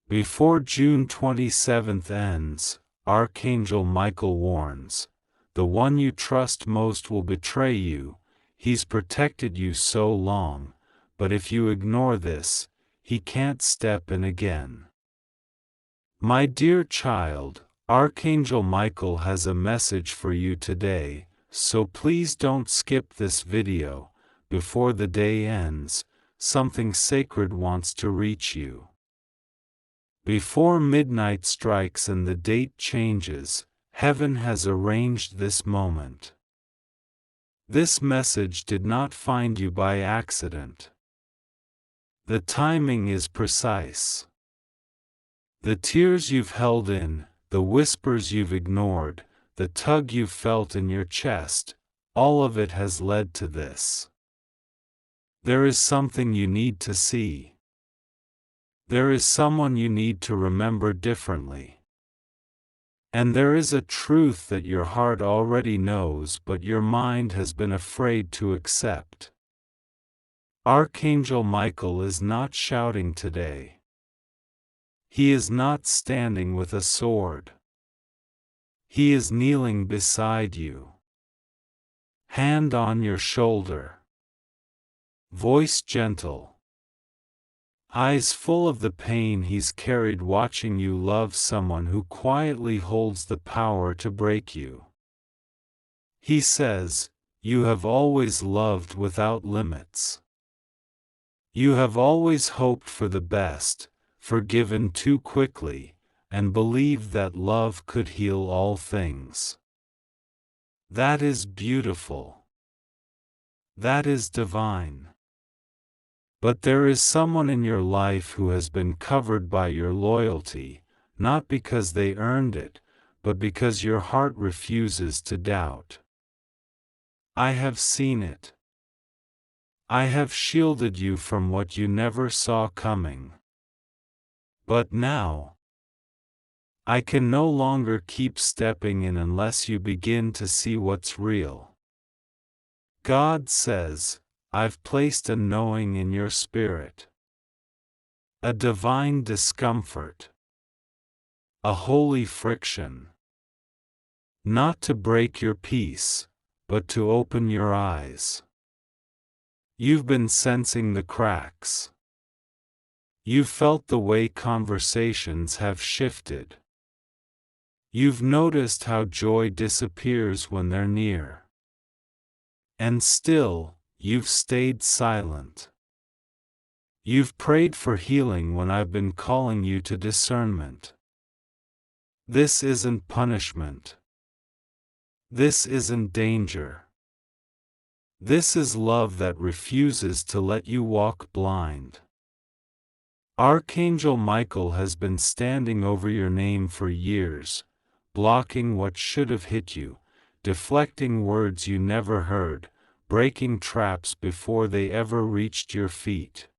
Before June 27th ends, Archangel Michael warns, the one you trust most will betray you. He's protected you so long, but if you ignore this, he can't step in again. My dear child, Archangel Michael has a message for you today, so please don't skip this video. Before the day ends, something sacred wants to reach you. Before midnight strikes and the date changes, heaven has arranged this moment. This message did not find you by accident. The timing is precise. The tears you've held in, the whispers you've ignored, the tug you've felt in your chest, all of it has led to this. There is something you need to see. There is someone you need to remember differently. And there is a truth that your heart already knows but your mind has been afraid to accept. Archangel Michael is not shouting today. He is not standing with a sword. He is kneeling beside you. Hand on your shoulder. Voice gentle. Eyes full of the pain he's carried, watching you love someone who quietly holds the power to break you. He says, you have always loved without limits. You have always hoped for the best, forgiven too quickly, and believed that love could heal all things. That is beautiful. That is divine. But there is someone in your life who has been covered by your loyalty, not because they earned it, but because your heart refuses to doubt. I have seen it. I have shielded you from what you never saw coming. But now, I can no longer keep stepping in unless you begin to see what's real. God says, I've placed a knowing in your spirit. A divine discomfort. A holy friction. Not to break your peace, but to open your eyes. You've been sensing the cracks. You've felt the way conversations have shifted. You've noticed how joy disappears when they're near. And still, you've stayed silent. You've prayed for healing when I've been calling you to discernment. This isn't punishment. This isn't danger. This is love that refuses to let you walk blind. Archangel Michael has been standing over your name for years, blocking what should have hit you, deflecting words you never heard, breaking traps before they ever reached your feet.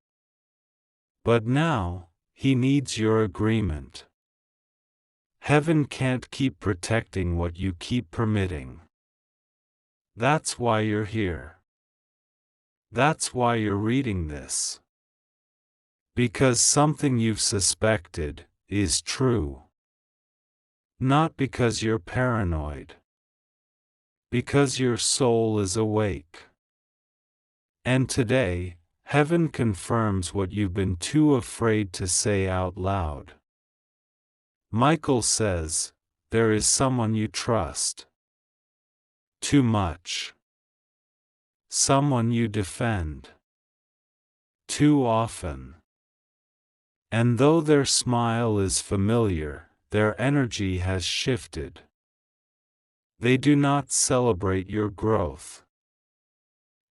But now, he needs your agreement. Heaven can't keep protecting what you keep permitting. That's why you're here. That's why you're reading this. Because something you've suspected is true. Not because you're paranoid. Because your soul is awake. And today, heaven confirms what you've been too afraid to say out loud. Michael says, there is someone you trust. Too much. Someone you defend. Too often. And though their smile is familiar, their energy has shifted. They do not celebrate your growth.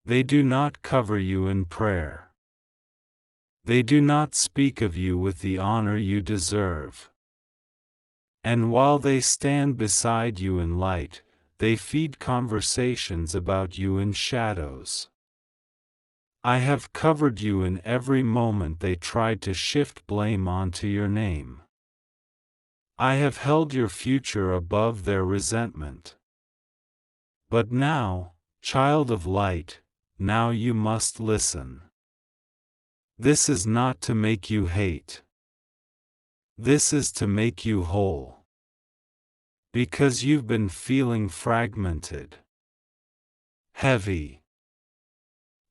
They do not cover you in prayer. They do not speak of you with the honor you deserve. And while they stand beside you in light, they feed conversations about you in shadows. I have covered you in every moment they tried to shift blame onto your name. I have held your future above their resentment. But now, child of light, now you must listen. This is not to make you hate. This is to make you whole. Because you've been feeling fragmented, heavy,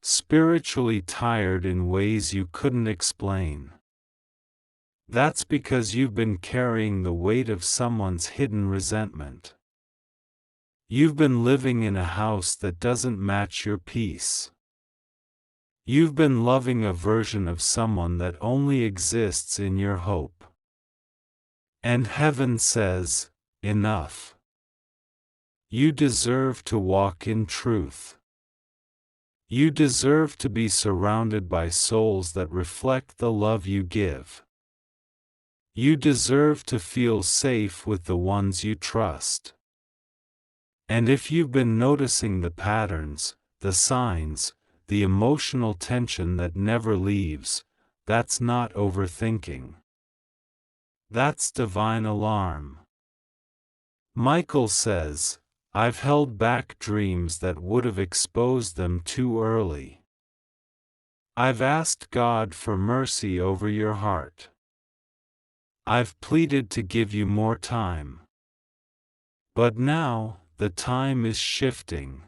spiritually tired in ways you couldn't explain. That's because you've been carrying the weight of someone's hidden resentment. You've been living in a house that doesn't match your peace. You've been loving a version of someone that only exists in your hope. And heaven says, enough. You deserve to walk in truth. You deserve to be surrounded by souls that reflect the love you give. You deserve to feel safe with the ones you trust. And if you've been noticing the patterns, the signs, the emotional tension that never leaves, that's not overthinking. That's divine alarm. Michael says, I've held back dreams that would have exposed them too early. I've asked God for mercy over your heart. I've pleaded to give you more time. But now, the time is shifting.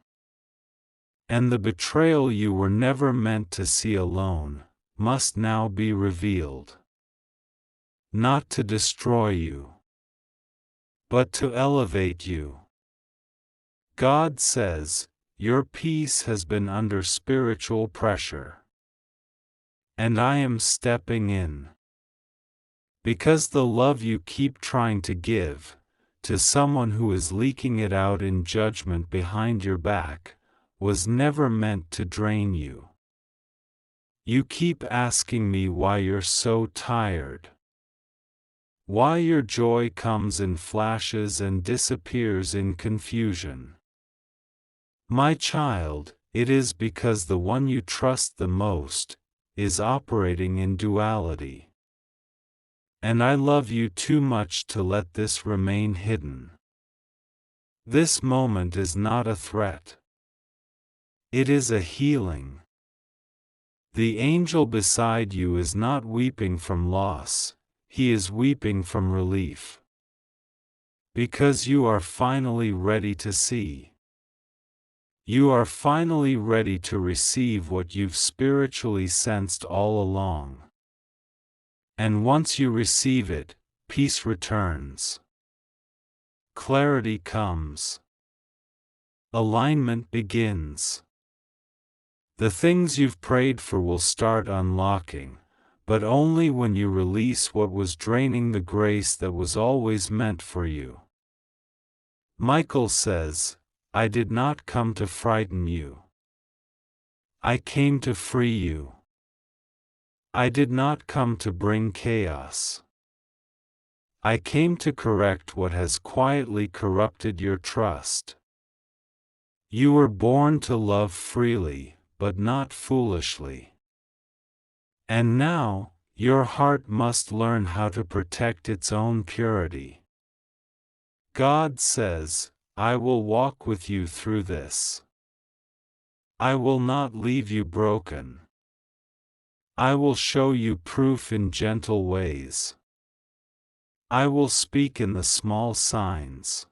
And the betrayal you were never meant to see alone, must now be revealed. Not to destroy you, but to elevate you. God says, your peace has been under spiritual pressure. And I am stepping in. Because the love you keep trying to give, to someone who is leaking it out in judgment behind your back, was never meant to drain you. You keep asking me why you're so tired. Why your joy comes in flashes and disappears in confusion. My child, it is because the one you trust the most is operating in duality. And I love you too much to let this remain hidden. This moment is not a threat. It is a healing. The angel beside you is not weeping from loss, he is weeping from relief. Because you are finally ready to see. You are finally ready to receive what you've spiritually sensed all along. And once you receive it, peace returns. Clarity comes. Alignment begins. The things you've prayed for will start unlocking, but only when you release what was draining the grace that was always meant for you. Michael says, I did not come to frighten you. I came to free you. I did not come to bring chaos. I came to correct what has quietly corrupted your trust. You were born to love freely, but not foolishly. And now, your heart must learn how to protect its own purity. God says, I will walk with you through this. I will not leave you broken. I will show you proof in gentle ways. I will speak in the small signs.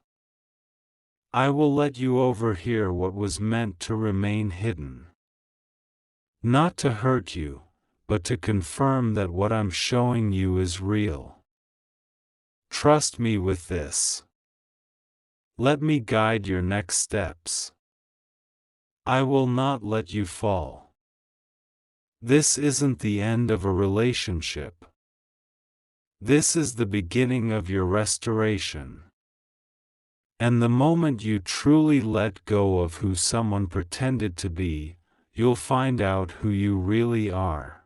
I will let you overhear what was meant to remain hidden. Not to hurt you, but to confirm that what I'm showing you is real. Trust me with this. Let me guide your next steps. I will not let you fall. This isn't the end of a relationship. This is the beginning of your restoration. And the moment you truly let go of who someone pretended to be, you'll find out who you really are.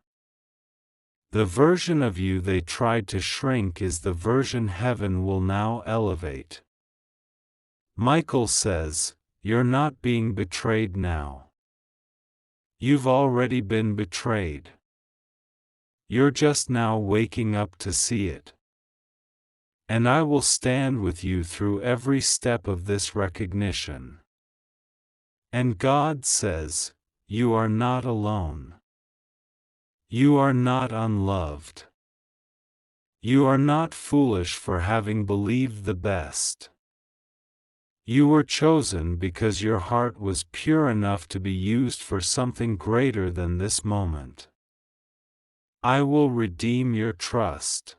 The version of you they tried to shrink is the version heaven will now elevate. Michael says, you're not being betrayed now. You've already been betrayed. You're just now waking up to see it. And I will stand with you through every step of this recognition. And God says, you are not alone. You are not unloved. You are not foolish for having believed the best. You were chosen because your heart was pure enough to be used for something greater than this moment. I will redeem your trust.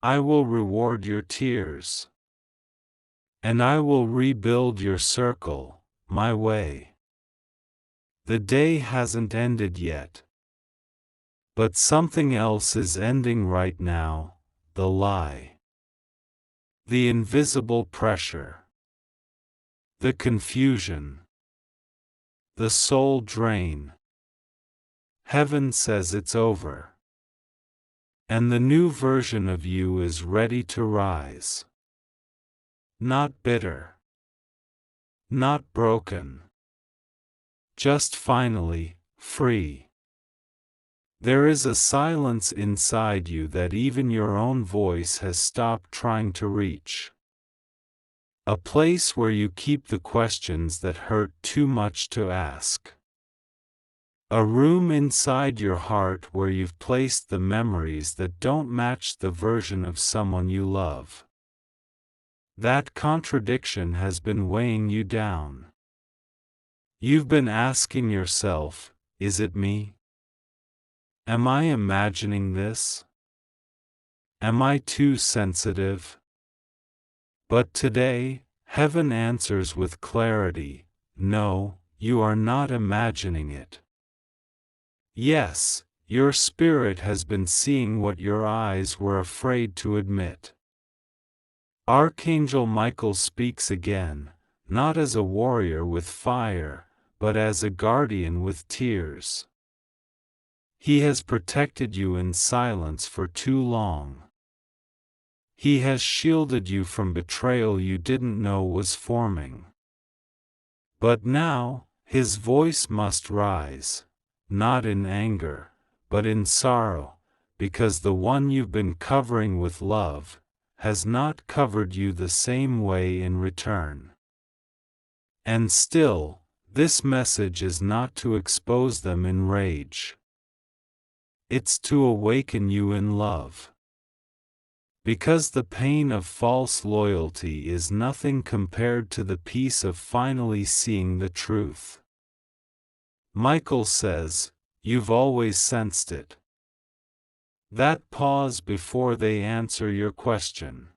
I will reward your tears. And I will rebuild your circle, my way. The day hasn't ended yet. But something else is ending right now, the lie. The invisible pressure. The confusion. The soul drain. Heaven says it's over. And the new version of you is ready to rise. Not bitter. Not broken. Just finally, free. There is a silence inside you that even your own voice has stopped trying to reach. A place where you keep the questions that hurt too much to ask. A room inside your heart where you've placed the memories that don't match the version of someone you love. That contradiction has been weighing you down. You've been asking yourself, is it me? Am I imagining this? Am I too sensitive? But today, heaven answers with clarity, no, you are not imagining it. Yes, your spirit has been seeing what your eyes were afraid to admit. Archangel Michael speaks again, not as a warrior with fire, but as a guardian with tears. He has protected you in silence for too long. He has shielded you from betrayal you didn't know was forming. But now, his voice must rise, not in anger, but in sorrow, because the one you've been covering with love has not covered you the same way in return. And still, this message is not to expose them in rage. It's to awaken you in love. Because the pain of false loyalty is nothing compared to the peace of finally seeing the truth. Michael says, you've always sensed it. That pause before they answer your question.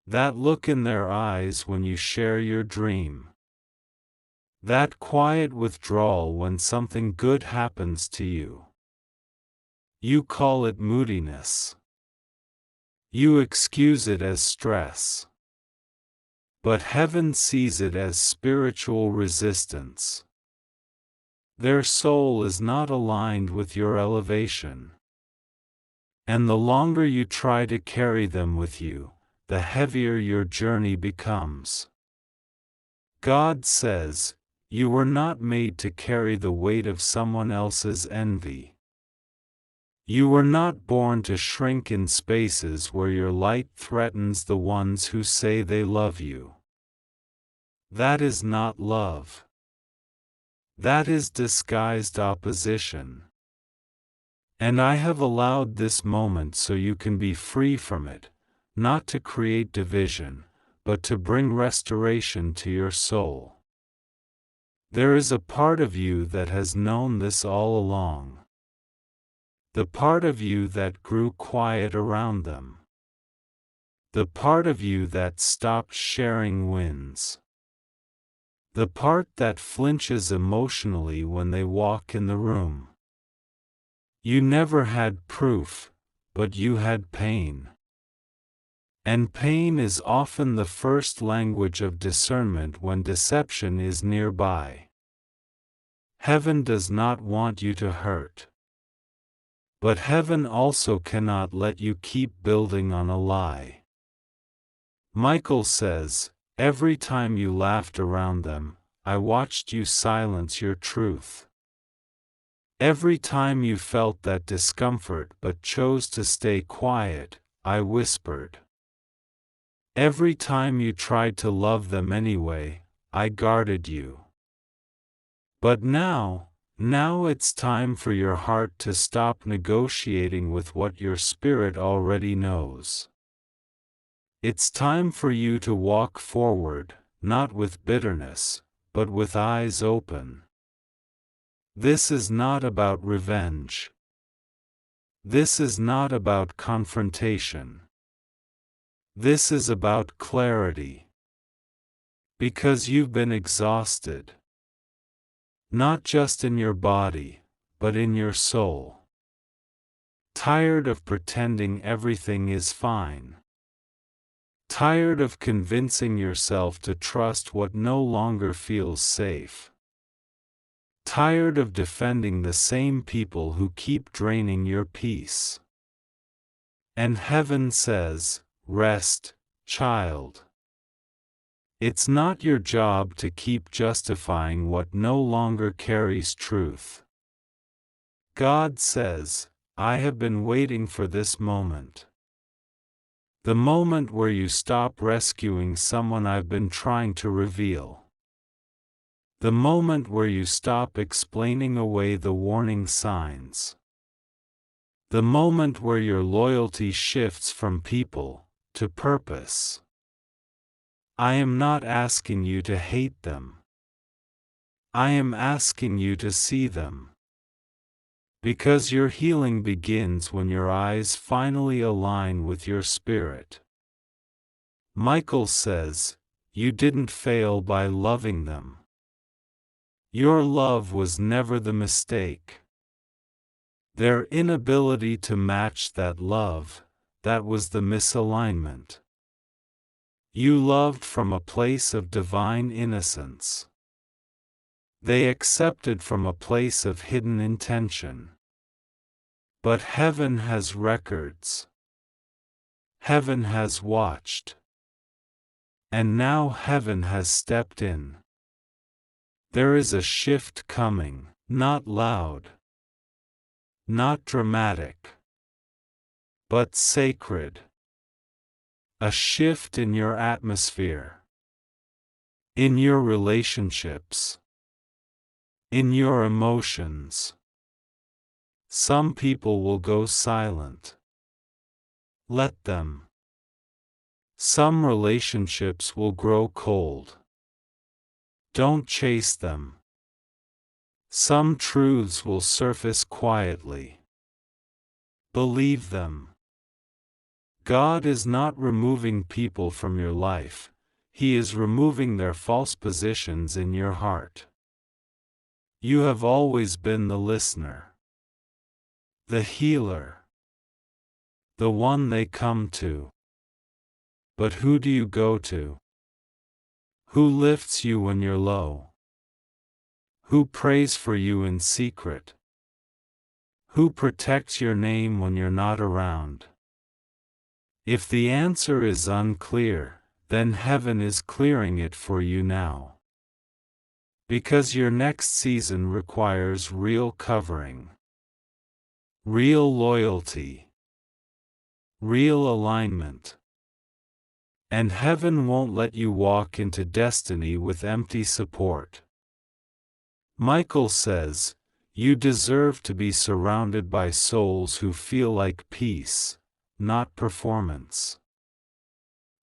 That look in their eyes when you share your dream. That quiet withdrawal when something good happens to you. You call it moodiness. You excuse it as stress. But heaven sees it as spiritual resistance. Their soul is not aligned with your elevation. And the longer you try to carry them with you, the heavier your journey becomes. God says, you were not made to carry the weight of someone else's envy. You were not born to shrink in spaces where your light threatens the ones who say they love you. That is not love. That is disguised opposition. And I have allowed this moment so you can be free from it, not to create division, but to bring restoration to your soul. There is a part of you that has known this all along. The part of you that grew quiet around them. The part of you that stopped sharing wins. The part that flinches emotionally when they walk in the room. You never had proof, but you had pain. And pain is often the first language of discernment when deception is nearby. Heaven does not want you to hurt. But heaven also cannot let you keep building on a lie. Michael says, every time you laughed around them, I watched you silence your truth. Every time you felt that discomfort but chose to stay quiet, I whispered. Every time you tried to love them anyway, I guarded you. But now, Now it's time for your heart to stop negotiating with what your spirit already knows. It's time for you to walk forward, not with bitterness, but with eyes open. This is not about revenge. This is not about confrontation. This is about clarity. Because you've been exhausted. Not just in your body, but in your soul. Tired of pretending everything is fine. Tired of convincing yourself to trust what no longer feels safe. Tired of defending the same people who keep draining your peace. And heaven says, rest, child. It's not your job to keep justifying what no longer carries truth. God says, I have been waiting for this moment. The moment where you stop rescuing someone I've been trying to reveal. The moment where you stop explaining away the warning signs. The moment where your loyalty shifts from people to purpose. I am not asking you to hate them. I am asking you to see them. Because your healing begins when your eyes finally align with your spirit. Michael says, you didn't fail by loving them. Your love was never the mistake. Their inability to match that love, that was the misalignment. You loved from a place of divine innocence. They accepted from a place of hidden intention. But heaven has records. Heaven has watched. And now heaven has stepped in. There is a shift coming, not loud, not dramatic, but sacred. A shift in your atmosphere, in your relationships, in your emotions. Some people will go silent. Let them. Some relationships will grow cold. Don't chase them. Some truths will surface quietly. Believe them. God is not removing people from your life, He is removing their false positions in your heart. You have always been the listener, the healer, the one they come to. But who do you go to? Who lifts you when you're low? Who prays for you in secret? Who protects your name when you're not around? If the answer is unclear, then heaven is clearing it for you now. Because your next season requires real covering, real loyalty, real alignment. And heaven won't let you walk into destiny with empty support. Michael says, you deserve to be surrounded by souls who feel like peace, not performance.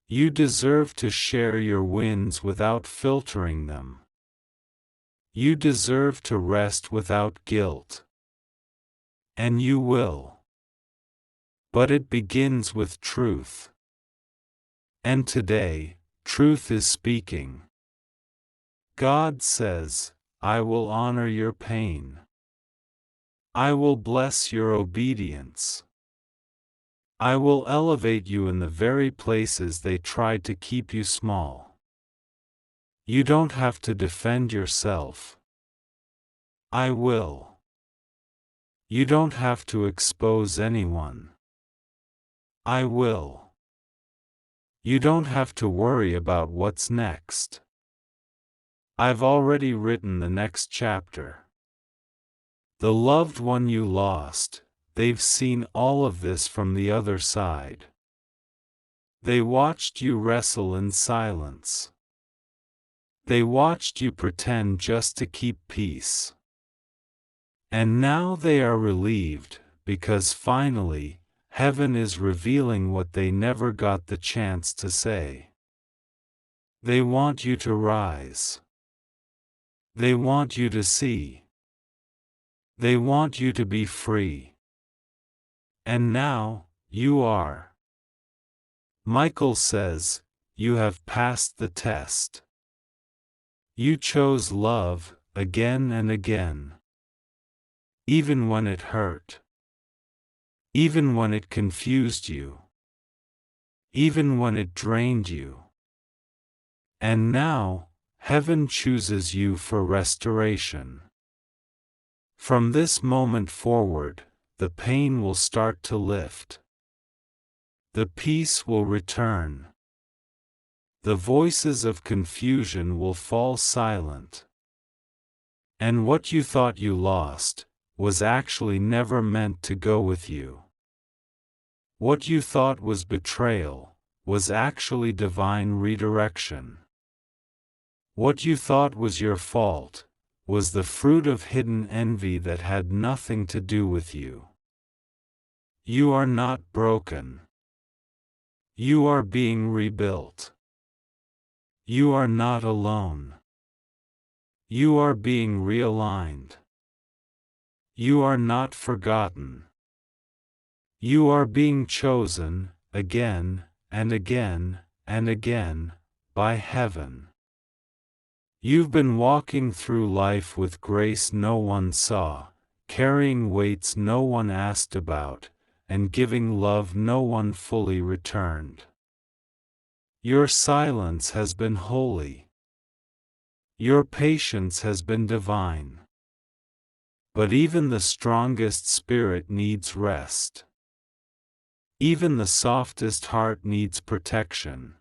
You deserve to share your wins without filtering them. You deserve to rest without guilt. And you will. But it begins with truth. And today, truth is speaking. God says, I will honor your pain. I will bless your obedience. I will elevate you in the very places they tried to keep you small. You don't have to defend yourself. I will. You don't have to expose anyone. I will. You don't have to worry about what's next. I've already written the next chapter. The loved one you lost, they've seen all of this from the other side. They watched you wrestle in silence. They watched you pretend just to keep peace. And now they are relieved, because finally, heaven is revealing what they never got the chance to say. They want you to rise. They want you to see. They want you to be free. And now, you are. Michael says, you have passed the test. You chose love, again and again. Even when it hurt. Even when it confused you. Even when it drained you. And now, heaven chooses you for restoration. From this moment forward, the pain will start to lift. The peace will return. The voices of confusion will fall silent. And what you thought you lost, was actually never meant to go with you. What you thought was betrayal, was actually divine redirection. What you thought was your fault, was the fruit of hidden envy that had nothing to do with you. You are not broken. You are being rebuilt. You are not alone. You are being realigned. You are not forgotten. You are being chosen, again, and again, and again, by heaven. You've been walking through life with grace no one saw, carrying weights no one asked about, and giving love no one fully returned. Your silence has been holy. Your patience has been divine. But even the strongest spirit needs rest. Even the softest heart needs protection.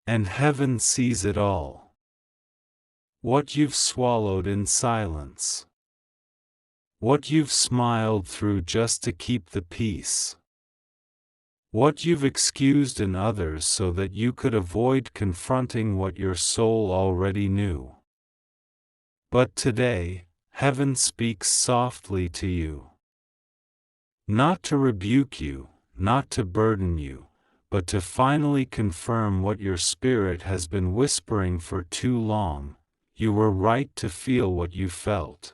And heaven sees it all. What you've swallowed in silence. What you've smiled through just to keep the peace. What you've excused in others so that you could avoid confronting what your soul already knew. But today, heaven speaks softly to you. Not to rebuke you, not to burden you, but to finally confirm what your spirit has been whispering for too long. You were right to feel what you felt.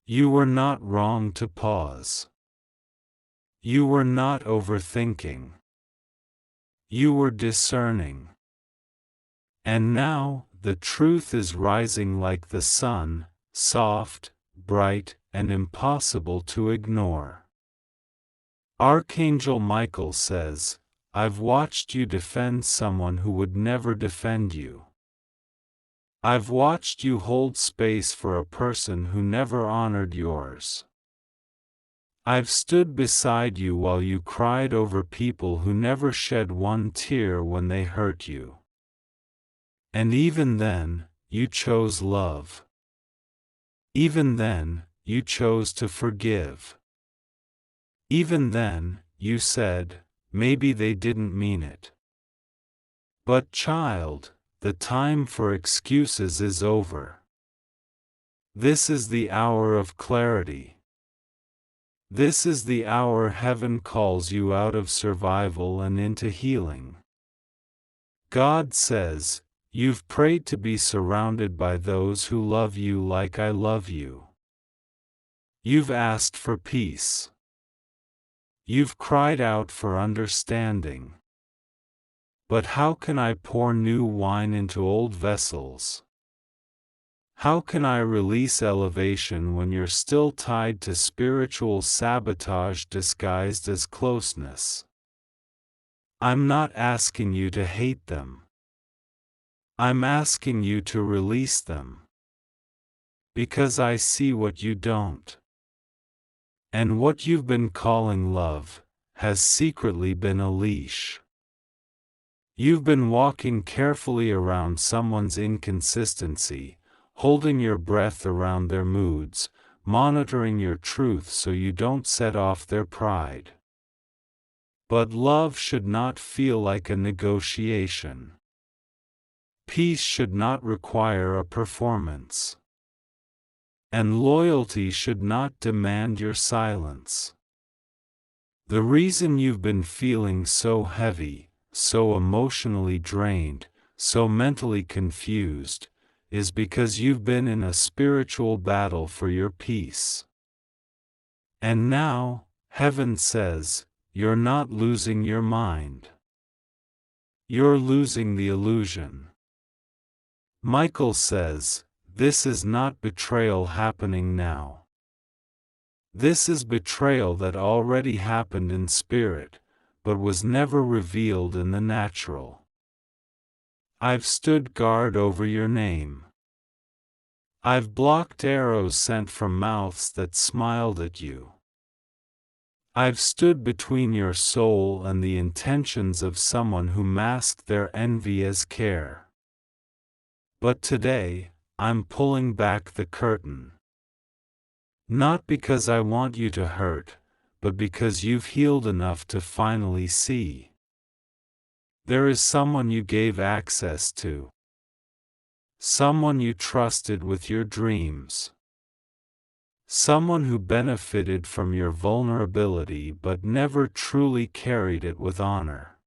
You were not wrong to pause. You were not overthinking. You were discerning. And now, the truth is rising like the sun, soft, bright, and impossible to ignore. Archangel Michael says, I've watched you defend someone who would never defend you. I've watched you hold space for a person who never honored yours. I've stood beside you while you cried over people who never shed one tear when they hurt you. And even then, you chose love. Even then, you chose to forgive. Even then, you said, maybe they didn't mean it. But child, the time for excuses is over. This is the hour of clarity. This is the hour heaven calls you out of survival and into healing. God says, you've prayed to be surrounded by those who love you like I love you. You've asked for peace. You've cried out for understanding. But how can I pour new wine into old vessels? How can I release elevation when you're still tied to spiritual sabotage disguised as closeness? I'm not asking you to hate them. I'm asking you to release them. Because I see what you don't. And what you've been calling love, has secretly been a leash. You've been walking carefully around someone's inconsistency, holding your breath around their moods, monitoring your truth so you don't set off their pride. But love should not feel like a negotiation. Peace should not require a performance. And loyalty should not demand your silence. The reason you've been feeling so heavy, so emotionally drained, so mentally confused, is because you've been in a spiritual battle for your peace. And now, heaven says, you're not losing your mind. You're losing the illusion. Michael says, this is not betrayal happening now. This is betrayal that already happened in spirit, but was never revealed in the natural. I've stood guard over your name. I've blocked arrows sent from mouths that smiled at you. I've stood between your soul and the intentions of someone who masked their envy as care. But today, I'm pulling back the curtain. Not because I want you to hurt, but because you've healed enough to finally see. There is someone you gave access to. Someone you trusted with your dreams. Someone who benefited from your vulnerability but never truly carried it with honor.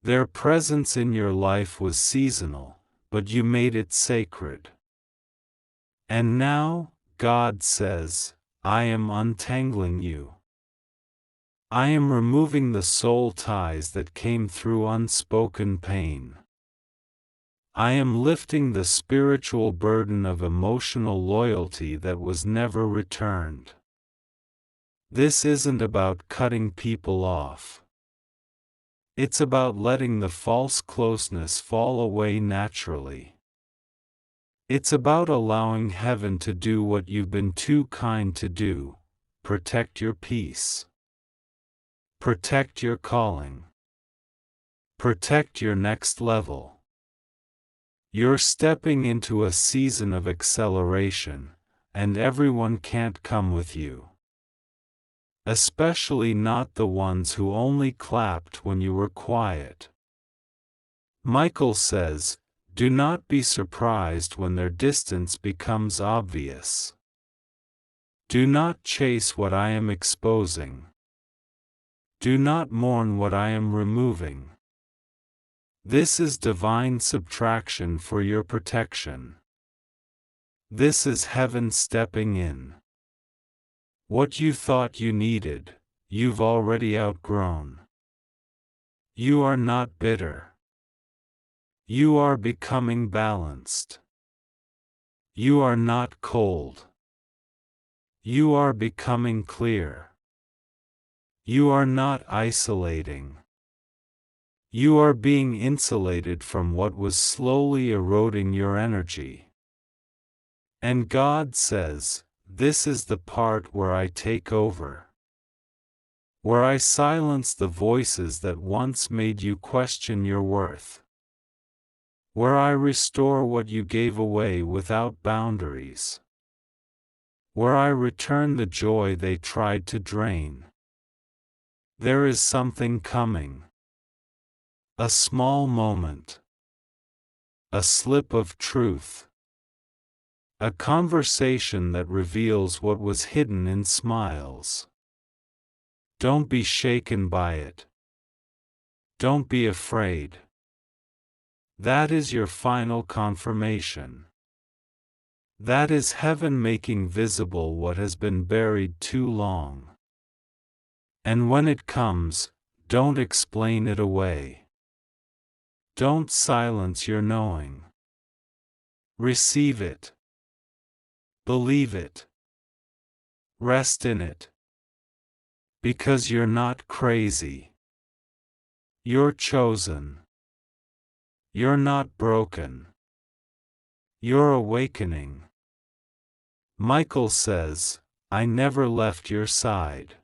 Their presence in your life was seasonal, but you made it sacred. And now, God says, I am untangling you. I am removing the soul ties that came through unspoken pain. I am lifting the spiritual burden of emotional loyalty that was never returned. This isn't about cutting people off. It's about letting the false closeness fall away naturally. It's about allowing heaven to do what you've been too kind to do: protect your peace. Protect your calling. Protect your next level. You're stepping into a season of acceleration, and everyone can't come with you. Especially not the ones who only clapped when you were quiet. Michael says, do not be surprised when their distance becomes obvious. Do not chase what I am exposing. Do not mourn what I am removing. This is divine subtraction for your protection. This is heaven stepping in. What you thought you needed, you've already outgrown. You are not bitter. You are becoming balanced. You are not cold. You are becoming clear. You are not isolating. You are being insulated from what was slowly eroding your energy. And God says, this is the part where I take over. Where I silence the voices that once made you question your worth. Where I restore what you gave away without boundaries. Where I return the joy they tried to drain. There is something coming. A small moment. A slip of truth. A conversation that reveals what was hidden in smiles. Don't be shaken by it. Don't be afraid. That is your final confirmation. That is heaven making visible what has been buried too long. And when it comes, don't explain it away. Don't silence your knowing. Receive it. Believe it. Rest in it. Because you're not crazy. You're chosen. You're not broken. You're awakening. Michael says, I never left your side.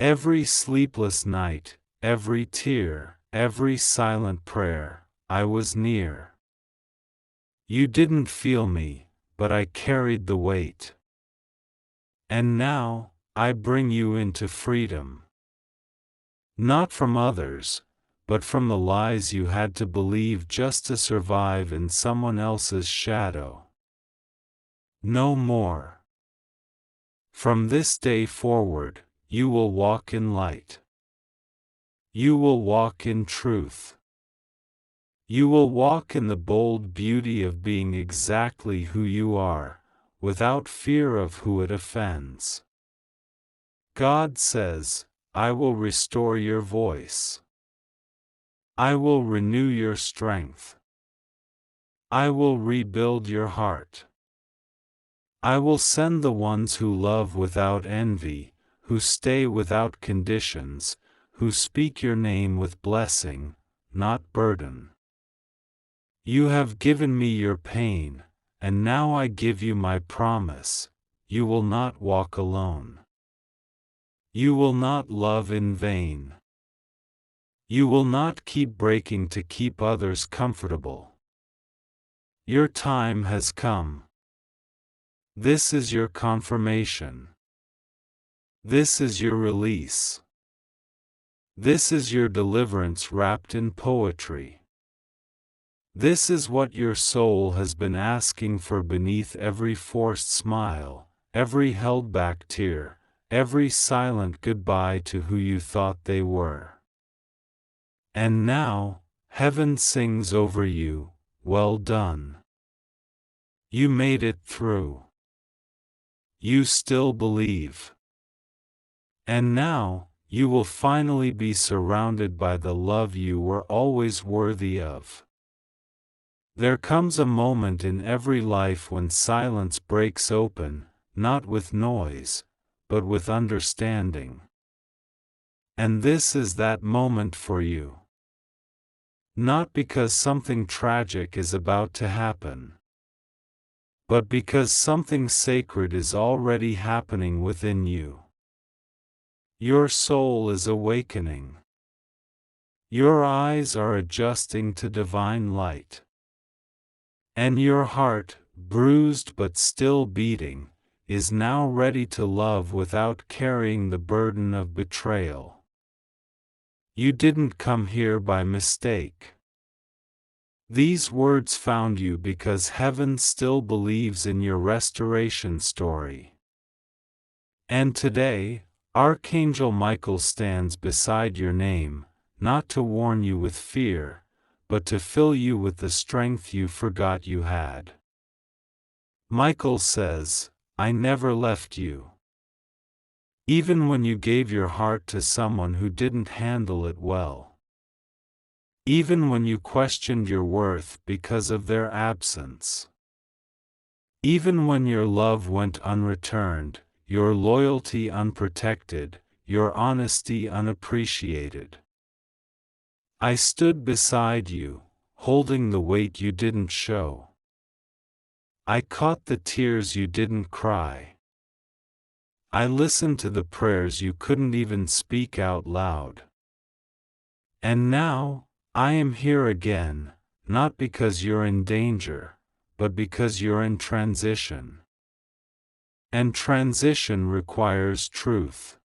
Every sleepless night, every tear, every silent prayer, I was near. You didn't feel me, but I carried the weight. And now, I bring you into freedom. Not from others, but from the lies you had to believe just to survive in someone else's shadow. No more. From this day forward, you will walk in light. You will walk in truth. You will walk in the bold beauty of being exactly who you are, without fear of who it offends. God says, I will restore your voice. I will renew your strength. I will rebuild your heart. I will send the ones who love without envy, who stay without conditions, who speak your name with blessing, not burden. You have given me your pain, and now I give you my promise, you will not walk alone. You will not love in vain. You will not keep breaking to keep others comfortable. Your time has come. This is your confirmation. This is your release. This is your deliverance wrapped in poetry. This is what your soul has been asking for beneath every forced smile, every held back tear, every silent goodbye to who you thought they were. And now, heaven sings over you, well done. You made it through. You still believe. And now, you will finally be surrounded by the love you were always worthy of. There comes a moment in every life when silence breaks open, not with noise, but with understanding. And this is that moment for you. Not because something tragic is about to happen, but because something sacred is already happening within you. Your soul is awakening. Your eyes are adjusting to divine light. And your heart, bruised but still beating, is now ready to love without carrying the burden of betrayal. You didn't come here by mistake. These words found you because heaven still believes in your restoration story. And today, Archangel Michael stands beside your name, not to warn you with fear, but to fill you with the strength you forgot you had. Michael says, I never left you. Even when you gave your heart to someone who didn't handle it well. Even when you questioned your worth because of their absence. Even when your love went unreturned, your loyalty unprotected, your honesty unappreciated. I stood beside you, holding the weight you didn't show. I caught the tears you didn't cry. I listened to the prayers you couldn't even speak out loud. And now, I am here again, not because you're in danger, but because you're in transition. And transition requires truth.